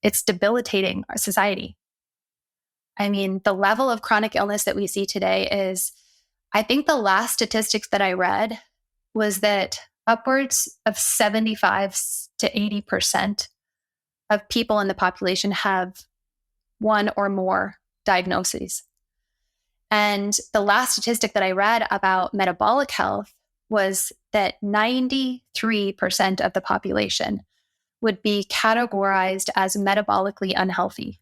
it's debilitating our society. I mean, the level of chronic illness that we see today is, I think the last statistics that I read was that upwards of 75 to 80% of people in the population have one or more diagnoses. And the last statistic that I read about metabolic health was that 93% of the population would be categorized as metabolically unhealthy.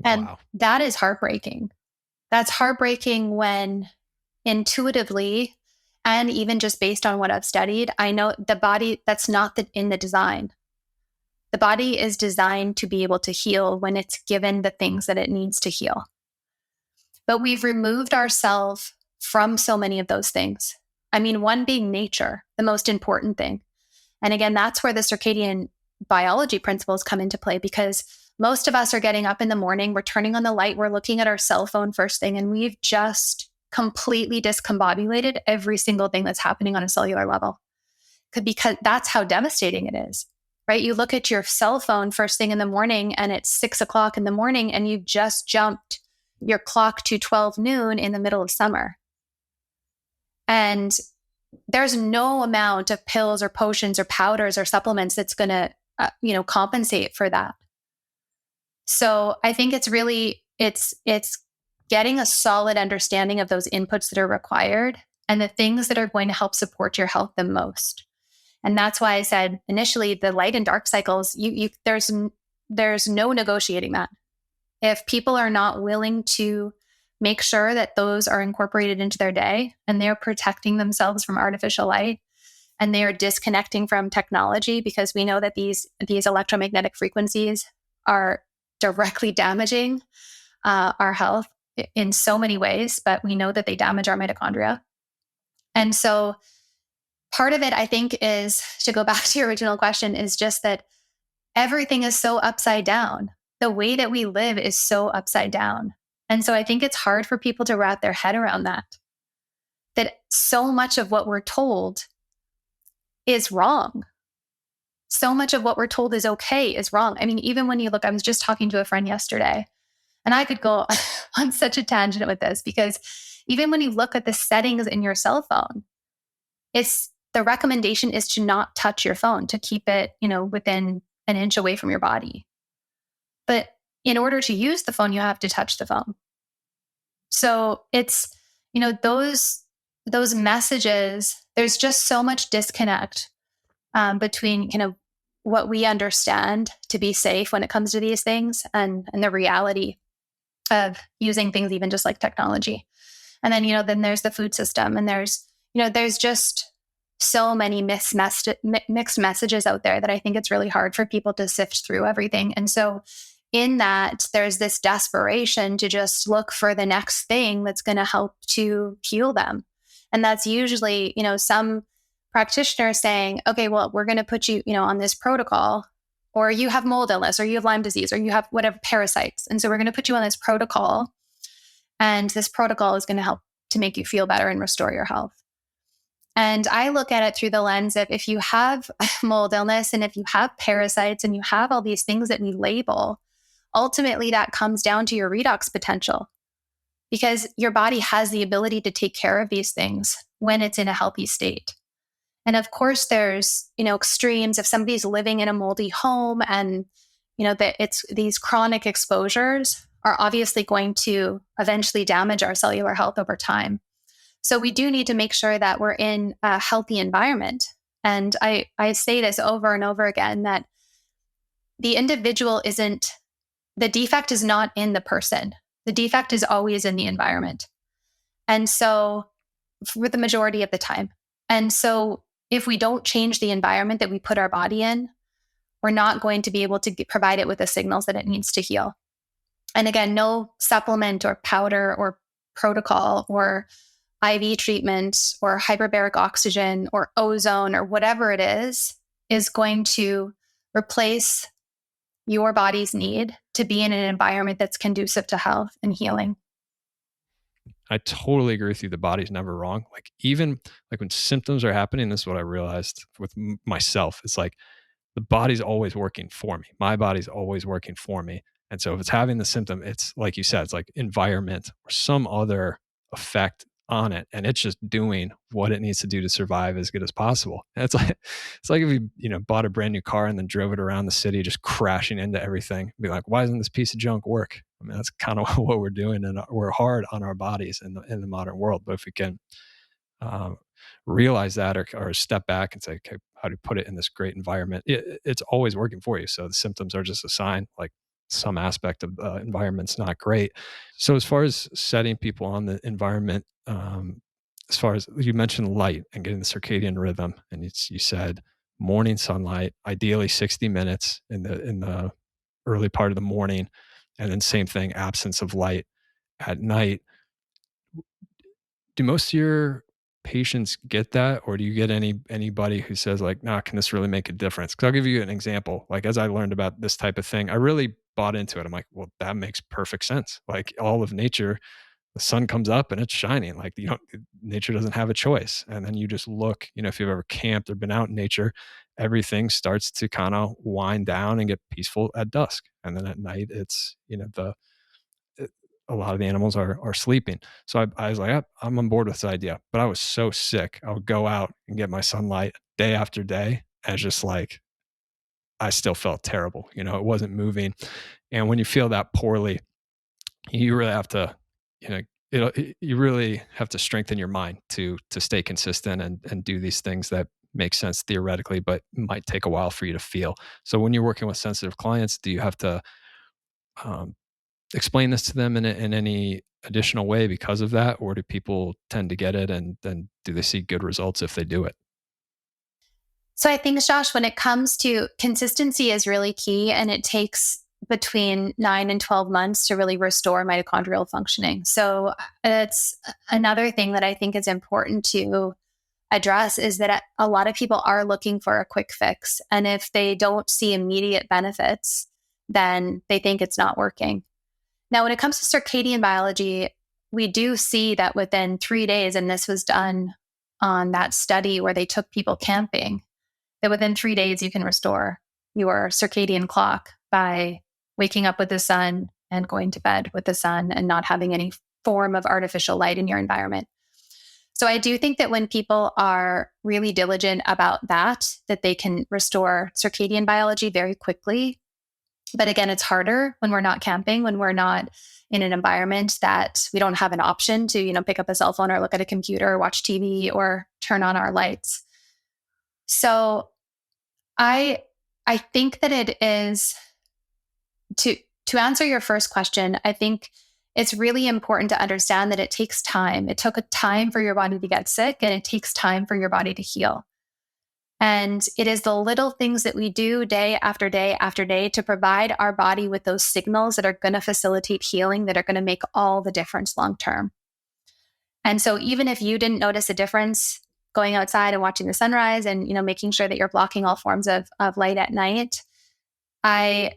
And Wow. that is heartbreaking. That's heartbreaking when intuitively, and even just based on what I've studied, I know the body, that's not in the design. The body is designed to be able to heal when it's given the things that it needs to heal. But we've removed ourselves from so many of those things. I mean, one being nature, the most important thing. And again, that's where the circadian biology principles come into play, because most of us are getting up in the morning, we're turning on the light, we're looking at our cell phone first thing, and we've just completely discombobulated every single thing that's happening on a cellular level. Because that's how devastating it is, right? You look at your cell phone first thing in the morning and it's 6 o'clock in the morning and you've just jumped your clock to 12 noon in the middle of summer. And there's no amount of pills or potions or powders or supplements that's going to, compensate for that. So I think it's really, it's getting a solid understanding of those inputs that are required and the things that are going to help support your health the most. And that's why I said initially the light and dark cycles, there's no negotiating that. If people are not willing to make sure that those are incorporated into their day and they're protecting themselves from artificial light and they are disconnecting from technology, because we know that these electromagnetic frequencies are directly damaging our health in so many ways, but we know that they damage our mitochondria. And so part of it, I think, is, to go back to your original question, is just that everything is so upside down. The way that we live is so upside down. And so I think it's hard for people to wrap their head around that so much of what we're told is wrong. So much of what we're told is okay is wrong. I mean, even when you look, I was just talking to a friend yesterday, and I could go on such a tangent with this, because even when you look at the settings in your cell phone, the recommendation is to not touch your phone, to keep it, within an inch away from your body. But in order to use the phone, you have to touch the phone. So it's, those messages, there's just so much disconnect between what we understand to be safe when it comes to these things and the reality of using things even just like technology. And then, then there's the food system, and there's just so many mixed messages out there that I think it's really hard for people to sift through everything. And so in that, there's this desperation to just look for the next thing that's going to help to heal them. And that's usually, some practitioners saying, okay, well, we're going to put you, on this protocol, or you have mold illness, or you have Lyme disease, or you have whatever parasites. And so we're going to put you on this protocol, and this protocol is going to help to make you feel better and restore your health. And I look at it through the lens of, if you have mold illness and if you have parasites and you have all these things that we label, ultimately that comes down to your redox potential, because your body has the ability to take care of these things when it's in a healthy state. And of course, there's, extremes. If somebody's living in a moldy home and, that it's these chronic exposures are obviously going to eventually damage our cellular health over time. So we do need to make sure that we're in a healthy environment. And I say this over and over again, that the defect is not in the person. The defect is always in the environment. And so for the majority of the time. And so if we don't change the environment that we put our body in, we're not going to be able to provide it with the signals that it needs to heal. And again, no supplement or powder or protocol or IV treatment or hyperbaric oxygen or ozone or whatever it is going to replace your body's need to be in an environment that's conducive to health and healing. I totally agree with you. The body's never wrong. Like, even like when symptoms are happening, this is what I realized with myself. It's like the body's always working for me. My body's always working for me. And so if it's having the symptom, it's like you said, it's like environment or some other effect on it, and it's just doing what it needs to do to survive as good as possible. And it's like if you bought a brand new car and then drove it around the city just crashing into everything. Be like, why doesn't this piece of junk work? I mean, that's kind of what we're doing, and we're hard on our bodies in the modern world. But if we can um, realize that, or step back and say, okay, how do you put it in this great environment? It's always working for you. So the symptoms are just a sign, like some aspect of the environment's not great. So as far as setting people on the environment, as far as you mentioned light and getting the circadian rhythm, and you said morning sunlight, ideally 60 minutes in the early part of the morning, and then same thing, absence of light at night. Do most of your patients get that, or do you get anybody who says like, "Nah, can this really make a difference?" Because I'll give you an example. Like as I learned about this type of thing, I really bought into it. I'm like, well, that makes perfect sense. Like all of nature, the sun comes up and it's shining. Like you don't, nature doesn't have a choice. And then you just look. If you've ever camped or been out in nature, everything starts to kind of wind down and get peaceful at dusk, and then at night, it's the a lot of the animals are sleeping. So I was like, yep, I'm on board with this idea. But I was so sick. I would go out and get my sunlight day after day. And it's just like, I still felt terrible. It wasn't moving. And when you feel that poorly, you really have to, you know, you really have to strengthen your mind to stay consistent and do these things that make sense theoretically, but might take a while for you to feel. So when you're working with sensitive clients, do you have to um, explain this to them in any additional way because of that, or do people tend to get it, and then do they see good results if they do it? So I think, Josh, when it comes to consistency is really key, and it takes between 9 and 12 months to really restore mitochondrial functioning. So it's another thing that I think is important to address is that a lot of people are looking for a quick fix. And if they don't see immediate benefits, then they think it's not working. Now, when it comes to circadian biology, we do see that within 3 days, and this was done on that study where they took people camping, that within 3 days, you can restore your circadian clock by waking up with the sun and going to bed with the sun and not having any form of artificial light in your environment. So I do think that when people are really diligent about that they can restore circadian biology very quickly. But again, it's harder when we're not camping, when we're not in an environment that we don't have an option to, pick up a cell phone or look at a computer or watch TV or turn on our lights. So I think that it is to answer your first question, I think it's really important to understand that it takes time. It took a time for your body to get sick, and it takes time for your body to heal. And it is the little things that we do day after day after day to provide our body with those signals that are going to facilitate healing, that are going to make all the difference long term. And so even if you didn't notice a difference going outside and watching the sunrise and making sure that you're blocking all forms of light at night, I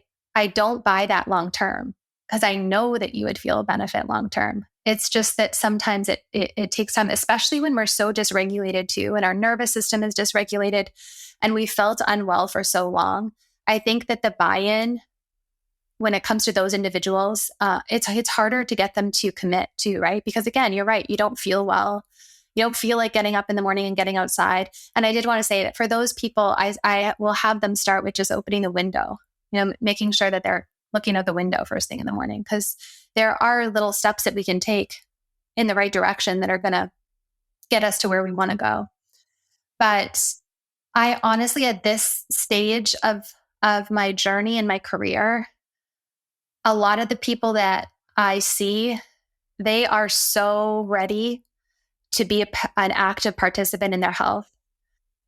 don't buy that long term, because I know that you would feel a benefit long term. It's just that sometimes it takes time, especially when we're so dysregulated too, and our nervous system is dysregulated, and we felt unwell for so long. I think that the buy-in, when it comes to those individuals, it's harder to get them to commit to, right? Because again, you're right, you don't feel well. You don't feel like getting up in the morning and getting outside. And I did want to say that for those people, I will have them start with just opening the window, making sure that they're looking out the window first thing in the morning, because there are little steps that we can take in the right direction that are going to get us to where we want to go. But I honestly, at this stage of my journey and my career, a lot of the people that I see, they are so ready to be an active participant in their health.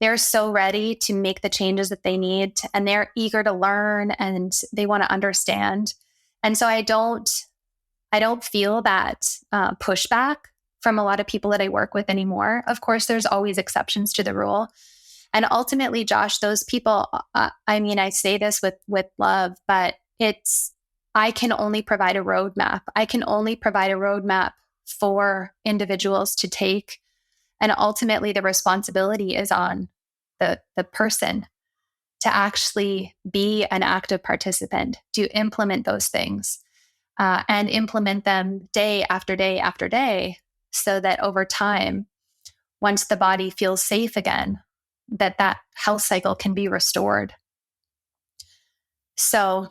They're so ready to make the changes that they need, and they're eager to learn, and they want to understand. And so I don't feel that pushback from a lot of people that I work with anymore. Of course, there's always exceptions to the rule. And ultimately, Josh, those people, I say this with love, but I can only provide a roadmap. I can only provide a roadmap for individuals to take. And ultimately, the responsibility is on the person to actually be an active participant, to implement those things and implement them day after day after day, so that over time, once the body feels safe again, that health cycle can be restored. So